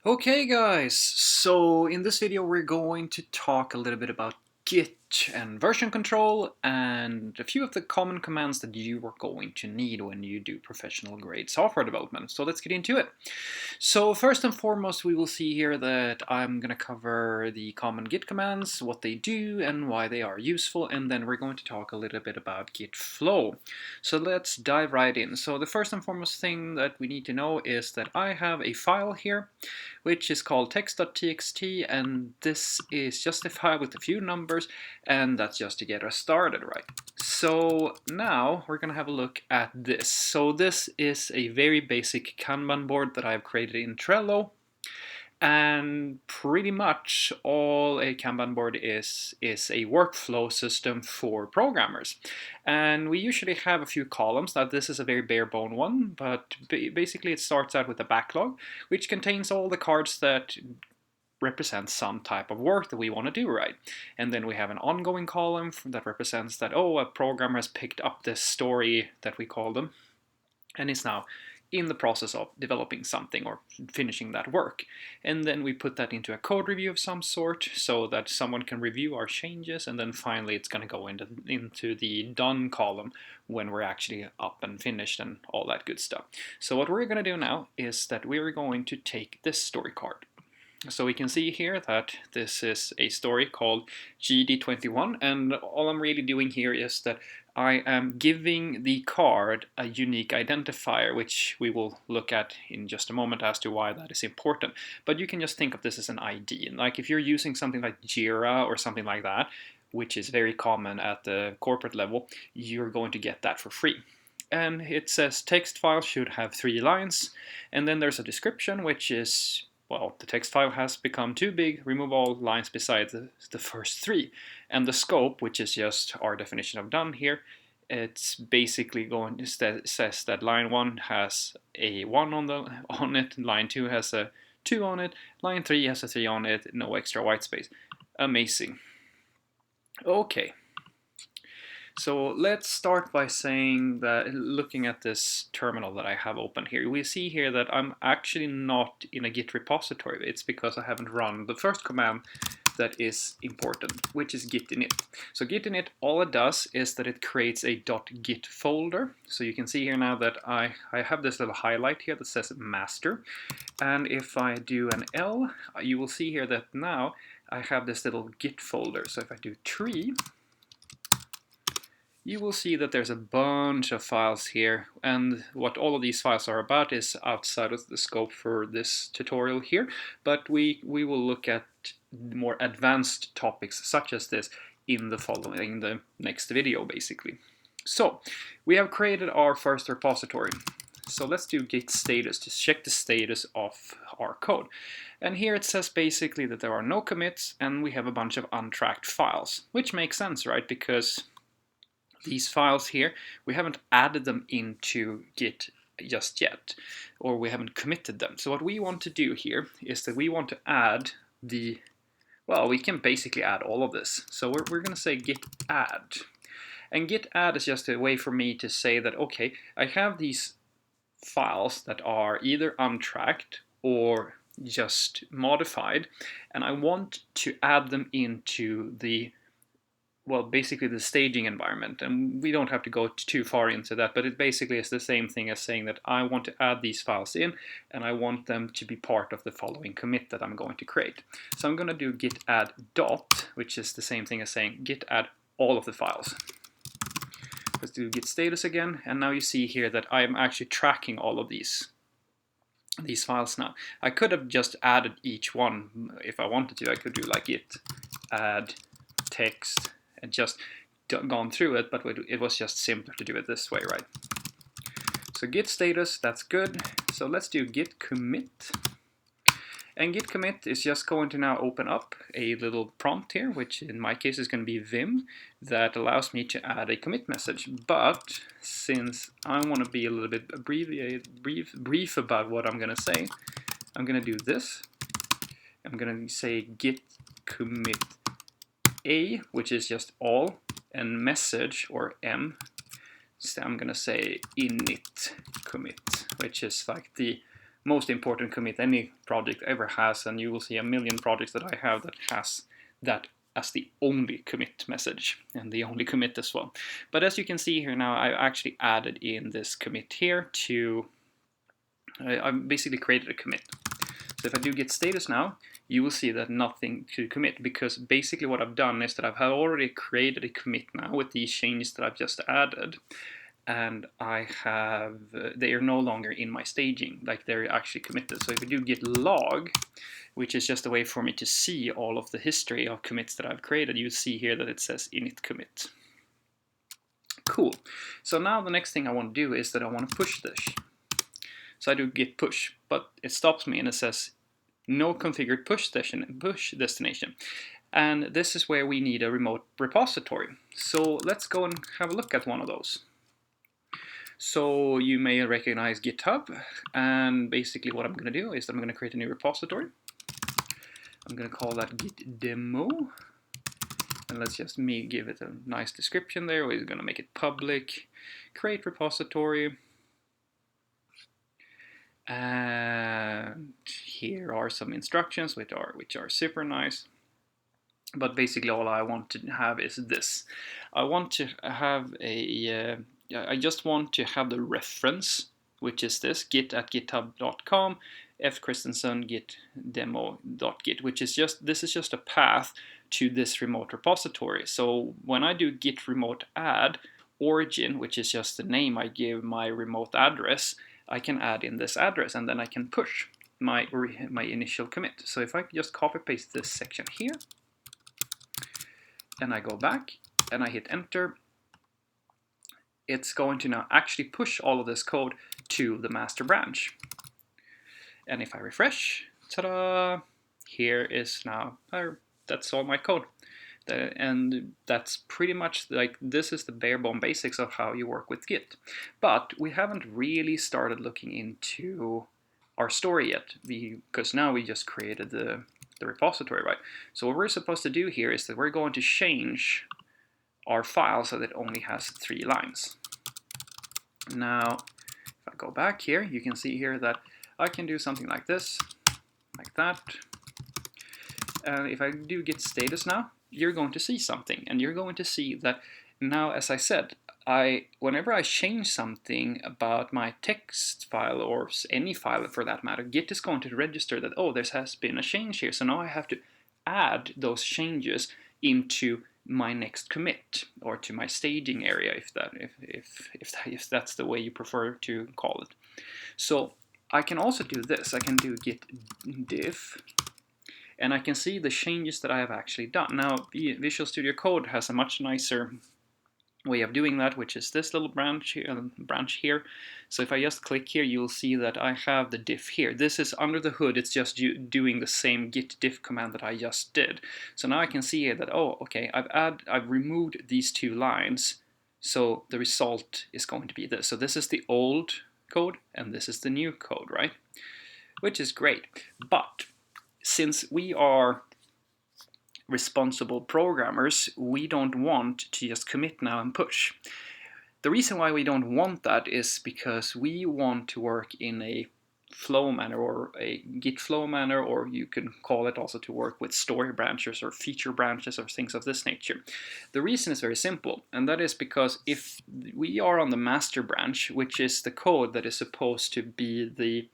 Okay guys, so in this video we're going to talk a little bit about Git and version control and a few of the common commands that you are going to need when you do professional grade software development. So let's get into it. So first and foremost, we will see here that I'm going to cover the common Git commands, what they do and why they are useful, and then we're going to talk a little bit about Git flow. So let's dive right in. So the first and foremost thing that we need to know is that I have a file here which is called text.txt, and this is just a file with a few numbers, and that's just to get us started, right? So now we're going to have a look at this. So this is a very basic Kanban board that I've created in Trello. And pretty much all a Kanban board is a workflow system for programmers. And we usually have a few columns. Now this is a very bare bone one, but basically it starts out with a backlog, which contains all the cards that represents some type of work that we want to do, right? And then we have an ongoing column that represents that, oh, a programmer has picked up this story that we call them and is now in the process of developing something or finishing that work. And then we put that into a code review of some sort so that someone can review our changes, and then finally it's going to go into the done column when we're actually up and finished and all that good stuff. So what we're going to do now is that we're going to take this story card. So we can see here that this is a story called GD21, and all I'm really doing here is that I am giving the card a unique identifier, which we will look at in just a moment as to why that is important. But you can just think of this as an ID. Like if you're using something like Jira or something like that, which is very common at the corporate level, you're going to get that for free. And it says text file should have 3 lines, and then there's a description, which is, well, the text file has become too big, remove all lines besides the first 3. And the scope, which is just our definition of done here, it's basically going to says that line 1 has a 1 on it, line 2 has a 2 on it, line 3 has a 3 on it, no extra white space. Amazing. Okay. So let's start by saying that, looking at this terminal that I have open here, we see here that I'm actually not in a Git repository. It's because I haven't run the first command that is important, which is git init. So git init, all it does is that it creates a .git folder. So you can see here now that I have this little highlight here that says master. And if I do an L, you will see here that now I have this little git folder. So if I do tree, you will see that there's a bunch of files here, and what all of these files are about is outside of the scope for this tutorial here, but we will look at more advanced topics such as this in the next video, basically. So we have created our first repository. So let's do git status to check the status of our code. And here it says basically that there are no commits and we have a bunch of untracked files, which makes sense, right? Because these files here, we haven't added them into Git just yet, or we haven't committed them. So what we want to do here is that we want to add we can basically add all of this. So we're going to say git add. And git add is just a way for me to say that, okay, I have these files that are either untracked or just modified, and I want to add them into basically the staging environment. And we don't have to go too far into that, but it basically is the same thing as saying that I want to add these files in and I want them to be part of the following commit that I'm going to create. So I'm going to do git add dot, which is the same thing as saying git add all of the files. Let's do git status again, and now you see here that I'm actually tracking all of these files now. I could have just added each one if I wanted to. I could do like git add text and just gone through it, but it was just simpler to do it this way, right? So git status, that's good. So let's do git commit. And git commit is just going to now open up a little prompt here, which in my case is going to be vim, that allows me to add a commit message. But since I want to be a little bit brief about what I'm going to say, I'm going to do this. I'm going to say git commit A, which is just all, and message, or M, so I'm going to say init commit, which is like the most important commit any project ever has, and you will see a million projects that I have that has that as the only commit message and the only commit as well. But as you can see here now, I actually added in this commit here to, I basically created a commit. So if I do git status now, you will see that nothing to commit, because basically what I've done is that I've already created a commit now with these changes that I've just added, and they are no longer in my staging, like they're actually committed. So if I do git log, which is just a way for me to see all of the history of commits that I've created, you see here that it says init commit. Cool. So now the next thing I want to do is that I want to push this. So I do git push, but it stops me and it says no configured push destination. And this is where we need a remote repository. So let's go and have a look at one of those. So you may recognize GitHub, and basically what I'm going to do is that I'm going to create a new repository. I'm going to call that git demo, and let's just give it a nice description there. We're going to make it public, create repository. And here are some instructions which are super nice. But basically all I want to have is this. I want to have I just want to have the reference, which is this, git@github.com, fchristensen git demo.git, which is this is just a path to this remote repository. So when I do git remote add origin, which is just the name I give my remote address, I can add in this address, and then I can push my initial commit. So if I just copy paste this section here, and I go back and I hit enter, it's going to now actually push all of this code to the master branch. And if I refresh, ta-da, here is now, that's all my code. And that's pretty much like, this is the bare bone basics of how you work with Git. But we haven't really started looking into our story yet, because now we just created the repository, right? So what we're supposed to do here is that we're going to change our file so that it only has 3 lines. Now, if I go back here, you can see here that I can do something like this, like that. And if I do git status now, you're going to see something, and you're going to see that now, as I said, whenever I change something about my text file, or any file for that matter, Git is going to register that, oh, there has been a change here, so now I have to add those changes into my next commit, or to my staging area, if that's the way you prefer to call it. So I can also do this. I can do git diff, and I can see the changes that I have actually done. Now, Visual Studio Code has a much nicer way of doing that, which is this little branch here. So if I just click here, you'll see that I have the diff here. This is under the hood, it's just doing the same git diff command that I just did. So now I can see here that, oh, okay, I've removed these 2 lines, so the result is going to be this. So this is the old code, and this is the new code, right? Which is great. But since we are responsible programmers, we don't want to just commit now and push. The reason why we don't want that is because we want to work in a flow manner, or a Git flow manner, or you can call it also to work with story branches or feature branches or things of this nature. The reason is very simple, and that is because if we are on the master branch, which is the code that is supposed to be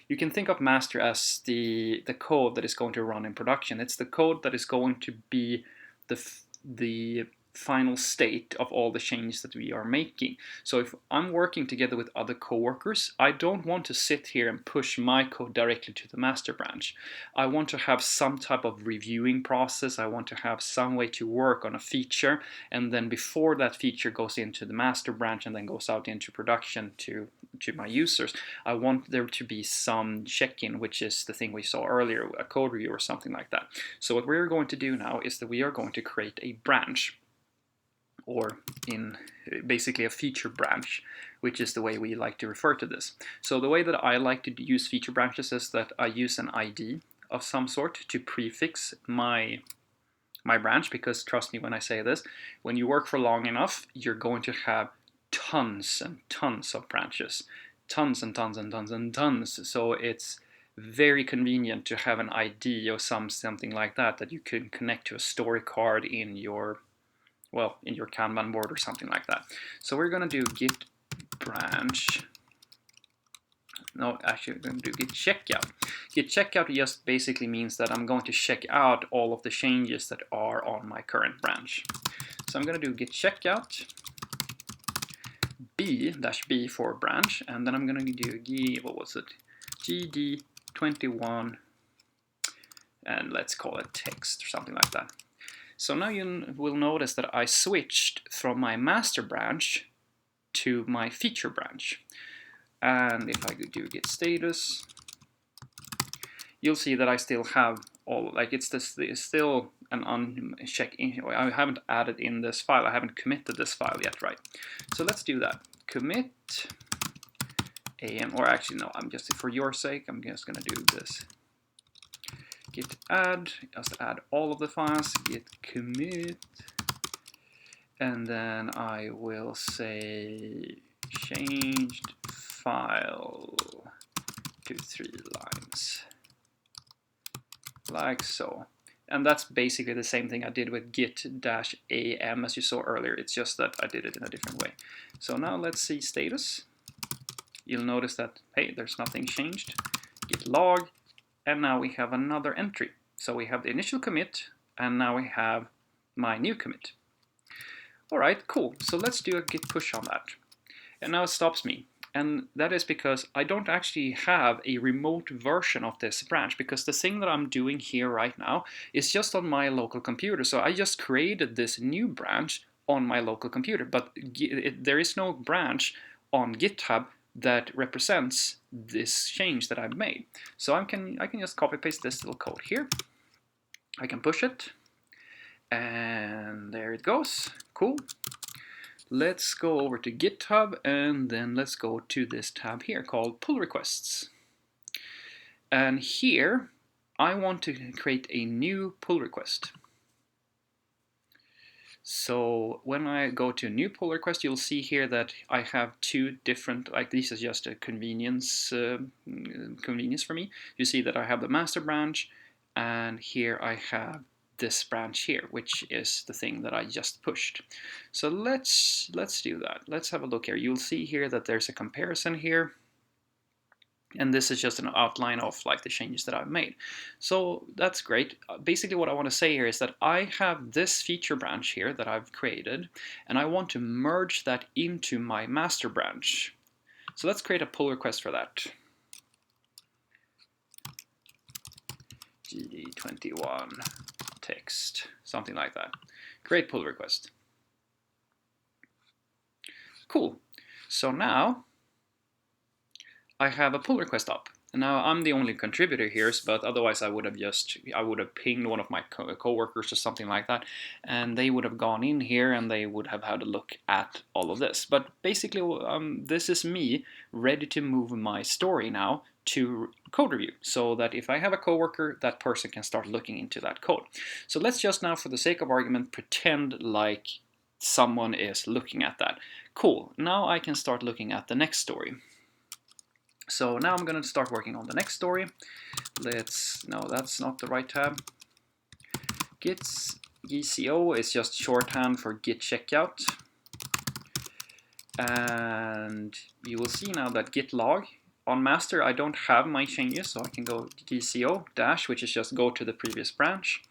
you can think of master as the code that is going to run in production. It's the code that is going to be the final state of all the changes that we are making. So if I'm working together with other coworkers, I don't want to sit here and push my code directly to the master branch. I want to have some type of reviewing process. I want to have some way to work on a feature, and then before that feature goes into the master branch and then goes out into production to my users, I want there to be some check-in, which is the thing we saw earlier, a code review or something like that. So what we're going to do now is that we are going to create a branch, or in basically a feature branch, which is the way we like to refer to this. So the way that I like to use feature branches is that I use an ID of some sort to prefix my branch, because trust me when I say this, when you work for long enough, you're going to have tons and tons of branches. tons and tons and tons and tons. So it's very convenient to have an ID or something like that you can connect to a story card in your, well, in your Kanban board or something like that. So we're going to do git branch. No, actually, we're going to do git checkout. Git checkout just basically means that I'm going to check out all of the changes that are on my current branch. So I'm going to do git checkout b-b for branch, and then I'm going to do gd21, and let's call it text or something like that. So now you will notice that I switched from my master branch to my feature branch. And if I could do git status, you'll see that I still have all, like it's still an uncheck. I haven't added in this file. I haven't committed this file yet, right? So let's do that. Commit am, or actually no, I'm just, for your sake, I'm just gonna do this. Git add, just add all of the files, git commit, and then I will say changed file to 3 lines, like so. And that's basically the same thing I did with git-am as you saw earlier. It's just that I did it in a different way. So now let's see status. You'll notice that, hey, there's nothing changed. Git log, and now we have another entry. So we have the initial commit, and now we have my new commit. All right, cool. So let's do a git push on that. And now it stops me. And that is because I don't actually have a remote version of this branch, because the thing that I'm doing here right now is just on my local computer. So I just created this new branch on my local computer, but there is no branch on GitHub that represents this change that I've made. So I can just copy paste this little code here. I can push it, and there it goes. Cool. Let's go over to GitHub, and then let's go to this tab here called pull requests. And here I want to create a new pull request. So when I go to new pull request, you'll see here that I have 2 different, like this is just a convenience for me. You see that I have the master branch, and here I have this branch here, which is the thing that I just pushed. So let's do that. Let's have a look here. You'll see here that there's a comparison here, and this is just an outline of like the changes that I've made. So that's great. Basically what I want to say here is that I have this feature branch here that I've created, and I want to merge that into my master branch. So let's create a pull request for that. gd21 text, something like that. Create pull request. Cool. So now I have a pull request up. And now I'm the only contributor here, but otherwise I would have pinged one of my co-workers or something like that, and they would have gone in here and they would have had a look at all of this. But basically this is me ready to move my story now to code review, so that if I have a coworker, that person can start looking into that code. So let's just now, for the sake of argument, pretend like someone is looking at that. Cool, now I can start looking at the next story. So now I'm going to start working on the next story. No, that's not the right tab. GCO is just shorthand for git checkout. And you will see now that git log, on master I don't have my changes, so I can go GCO dash, which is just go to the previous branch,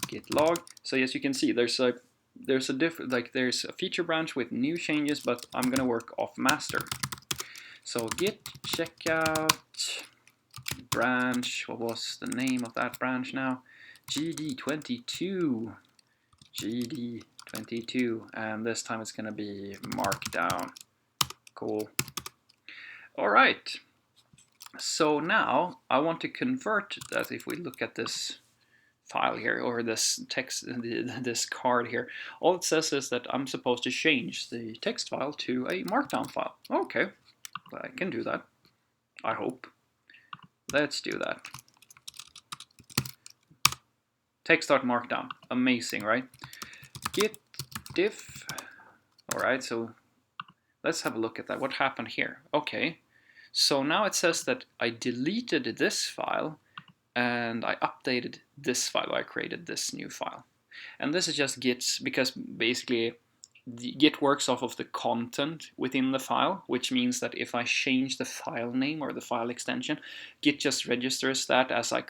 git log. So as you can see, there's a feature branch with new changes, but I'm going to work off master. So git checkout branch, what was the name of that branch now? GD22, and this time it's going to be markdown. Cool. All right. So now I want to convert that. If we look at this file here, or this text, this card here, all it says is that I'm supposed to change the text file to a markdown file. Okay. I can do that, I hope. Let's do that. Text.markdown, amazing, right? Git diff. All right, so let's have a look at that. What happened here? Okay, So now it says that I deleted this file and I updated this file. I created this new file. And this is just Git, because basically Git works off of the content within the file, which means that if I change the file name or the file extension, Git just registers that as I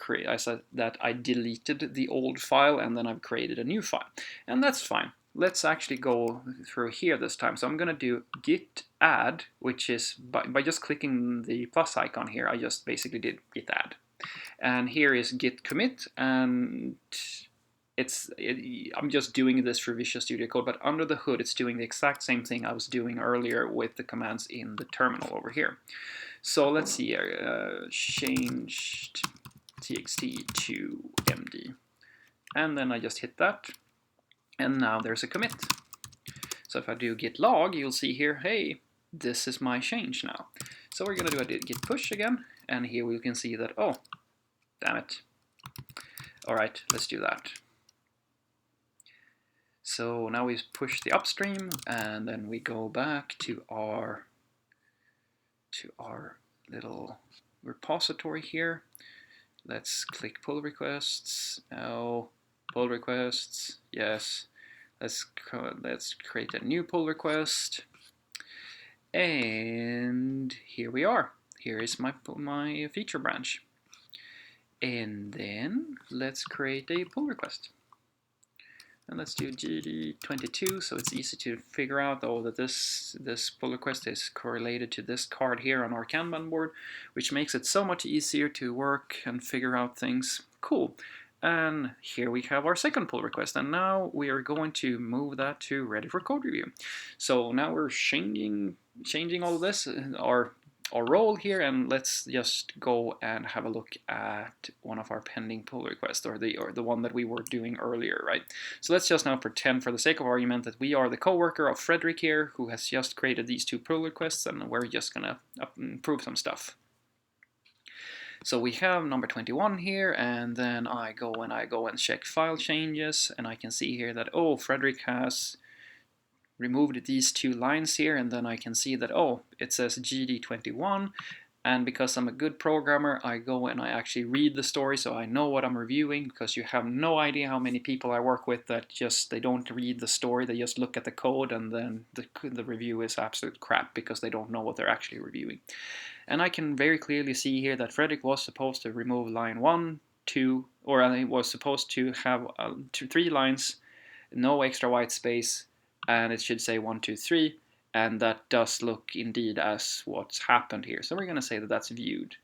deleted the old file and then I've created a new file. And that's fine. Let's actually go through here this time. So I'm going to do git add, which is by just clicking the plus icon here, I just basically did git add. And here is git commit, and I'm just doing this for Visual Studio Code, but under the hood it's doing the exact same thing I was doing earlier with the commands in the terminal over here. So let's see here, changed txt to md, and then I just hit that, and now there's a commit. So if I do git log, you'll see here, hey, this is my change now. So we're going to do a git push again, and here we can see that, oh, damn it. All right, let's do that. So now we push the upstream, and then we go back to our little repository here. Let's click pull requests. No, pull requests. Yes. Let's create a new pull request. And here we are. Here is my feature branch. And then let's create a pull request. And let's do GD22 so it's easy to figure out, oh, that this pull request is correlated to this card here on our Kanban board, which makes it so much easier to work and figure out things. Cool. And here we have our second pull request, and now we are going to move that to ready for code review. So now we're changing all of this, our role here, and let's just go and have a look at one of our pending pull requests, or the one that we were doing earlier, right? So let's just now pretend, for the sake of argument, that we are the coworker of Frederick here, who has just created these two pull requests, and we're just gonna improve some stuff. So we have number 21 here, and then I go and check file changes, and I can see here that, oh, Frederick has removed these two lines here, and then I can see that, oh, it says GD21, and because I'm a good programmer, I go and I actually read the story so I know what I'm reviewing, because you have no idea how many people I work with that they don't read the story, they just look at the code, and then the review is absolute crap because they don't know what they're actually reviewing. And I can very clearly see here that Frederick was supposed to remove line 1, 2, or he was supposed to have 3 lines, no extra white space, and it should say 1, 2, 3, and that does look indeed as what's happened here. So we're going to say that that's viewed.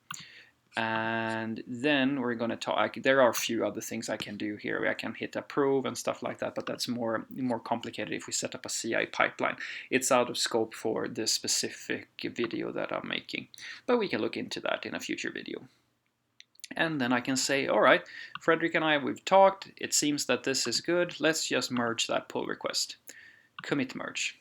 And then we're going to talk, there are a few other things I can do here. I can hit approve and stuff like that, but that's more complicated if we set up a CI pipeline. It's out of scope for this specific video that I'm making, but we can look into that in a future video. And then I can say, all right, Frederick and I, we've talked, it seems that this is good, let's just merge that pull request. Commit merge.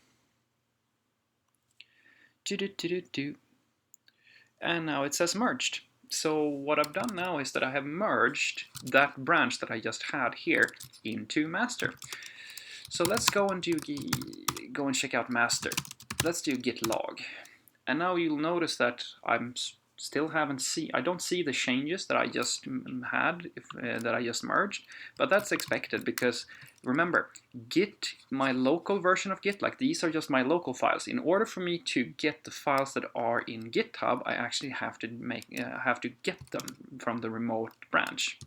And now it says merged. So what I've done now is that I have merged that branch that I just had here into master. So let's go and check out master. Let's do git log. And now you'll notice that I don't see the changes that I just had, that I just merged, but that's expected because remember, Git, my local version of Git, like these are just my local files. In order for me to get the files that are in GitHub, I actually have to get them from the remote branch.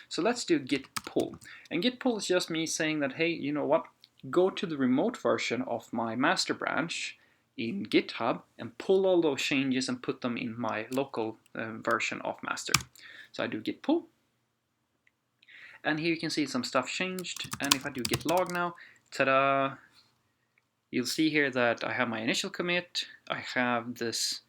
So let's do git pull. And git pull is just me saying that, hey, you know what? Go to the remote version of my master branch in GitHub and pull all those changes and put them in my local version of master. So I do git pull. And here you can see some stuff changed, and if I do git log now, ta-da, you'll see here that I have my initial commit, I have this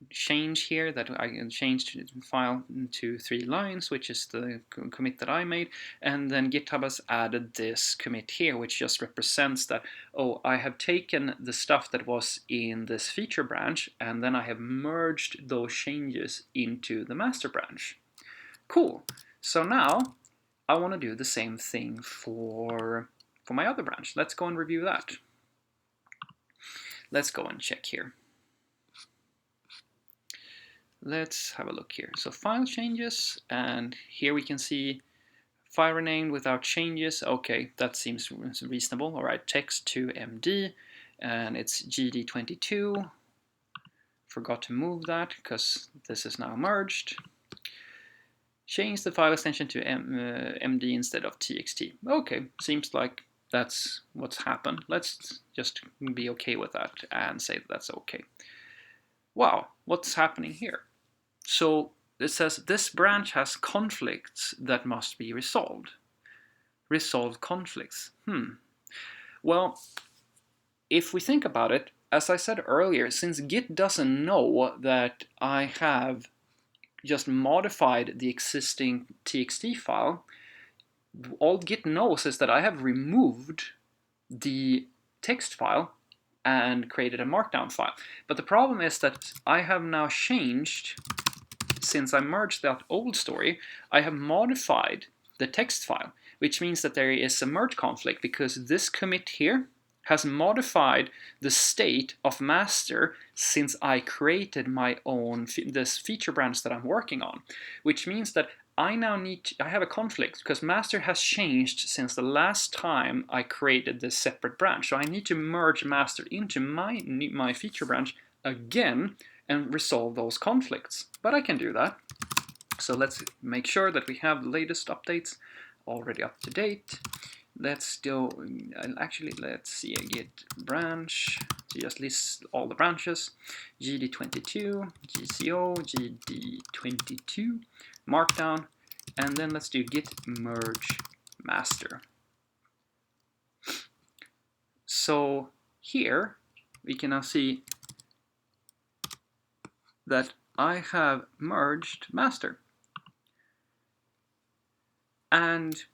change here that I changed the file to 3 lines, which is the commit that I made, and then GitHub has added this commit here, which just represents that, oh, I have taken the stuff that was in this feature branch, and then I have merged those changes into the master branch. Cool. So now I want to do the same thing for my other branch. Let's go and review that. Let's go and check here. let's have a look here. So file changes, and here we can see file renamed without changes. Okay, that seems reasonable. All right, text to MD, and it's GD22. Forgot to move that because this is now merged. Change the file extension to MD instead of TXT. Okay, seems like that's what's happened. Let's just be okay with that and say that's okay. Wow, what's happening here? So it says this branch has conflicts that must be resolved. Resolve conflicts. Well, if we think about it, as I said earlier, since Git doesn't know that I have just modified the existing txt file, all Git knows is that I have removed the text file and created a markdown file. But the problem is that I have now changed, since I merged that old story, I have modified the text file, which means that there is a merge conflict because this commit here has modified the state of master since I created my own this feature branch that I'm working on, which means that I now I have a conflict because master has changed since the last time I created this separate branch. So I need to merge master into my feature branch again and resolve those conflicts. But I can do that. So let's make sure that we have the latest updates already up to date. Let's go, actually let's see, git branch to just list all the branches. GD22, GCO, GD22, markdown, and then let's do git merge master. So here we can now see that I have merged master. And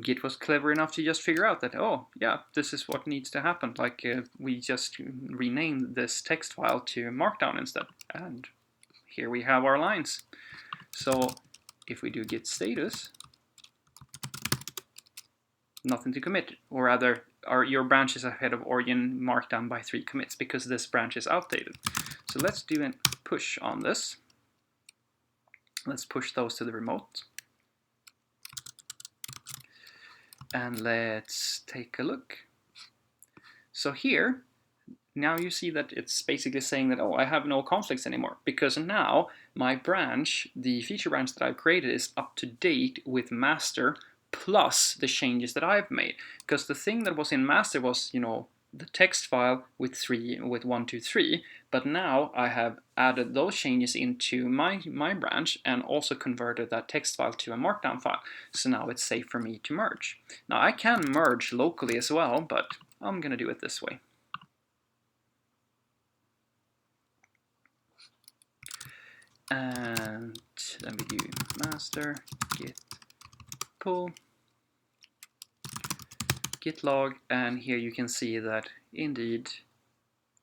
Git was clever enough to just figure out that, oh yeah, this is what needs to happen. Like we just renamed this text file to markdown instead. And here we have our lines. So if we do git status, nothing to commit, or rather your branch is ahead of origin markdown by 3 commits because this branch is outdated. So let's do a push on this. Let's push those to the remote. And let's take a look. So here, now you see that it's basically saying that, oh, I have no conflicts anymore, because now my branch, the feature branch that I've created, is up to date with master plus the changes that I've made. Because the thing that was in master was, you know, the text file with 1, 2, 3, but now I have added those changes into my branch and also converted that text file to a markdown file. So now it's safe for me to merge. Now I can merge locally as well, but I'm gonna do it this way. And then we do master git pull git log, and here you can see that indeed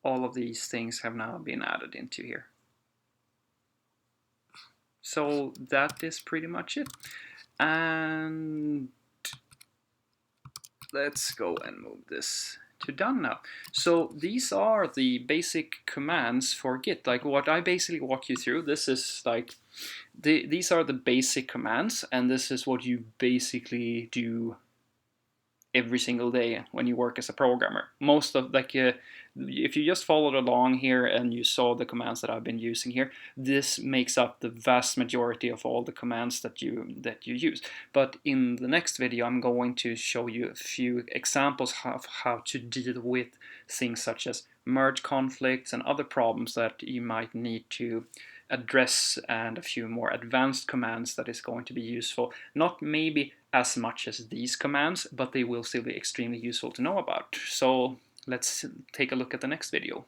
all of these things have now been added into here. So that is pretty much it. And let's go and move this to done now. So these are the basic commands for Git. Like what I basically walk you through, this is like, these are the basic commands, and this is what you basically do every single day when you work as a programmer. Most of, like, if you just followed along here and you saw the commands that I've been using here, this makes up the vast majority of all the commands that you use. But in the next video, I'm going to show you a few examples of how to deal with things such as merge conflicts and other problems that you might need to address, and a few more advanced commands that is going to be useful. Not maybe as much as these commands, but they will still be extremely useful to know about. So let's take a look at the next video.